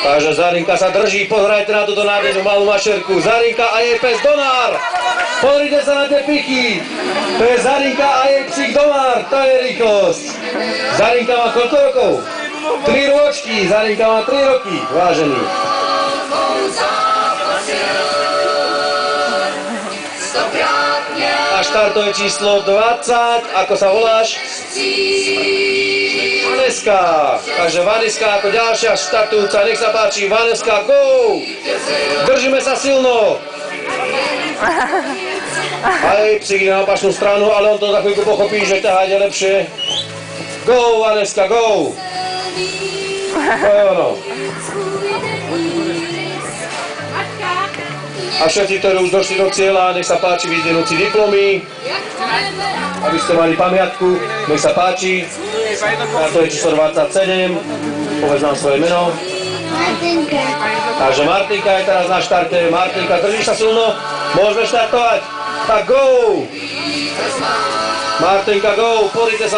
Takže Zarinka sa drží, pozerajte na túto nádejnú malú mašerku. Zarinka a jej pes Donár. Pozrite sa na tie piky. To je Zarinka a jej psík Donár, to je rýchlosť. Zarinka má koľko rokov? 3 ročky, Zarinka má 3 roky, vážený. A štartové číslo 20, ako sa voláš? Vaneska. Takže Vaneska ako ďalšia štartujúca, nech sa páči, Vaneska, go! Držíme sa silno. Aj psík na opačnú stranu, ale on to za chvíľku pochopí, že ťahať je lepšie. Go, Vaneska, go! To je ono. A všetci, ktorí už došli do cieľa, nech sa páči, vyzdenúci diplomy, aby ste mali pamiatku, nech sa páči. A to je číslo 27, povedz nám svoje meno. Martinka. Takže Martinka je teraz na štarte. Martinka, držíš sa silno? Môžeme štartovať? Tak go! Martinka, go! Pozrite sa.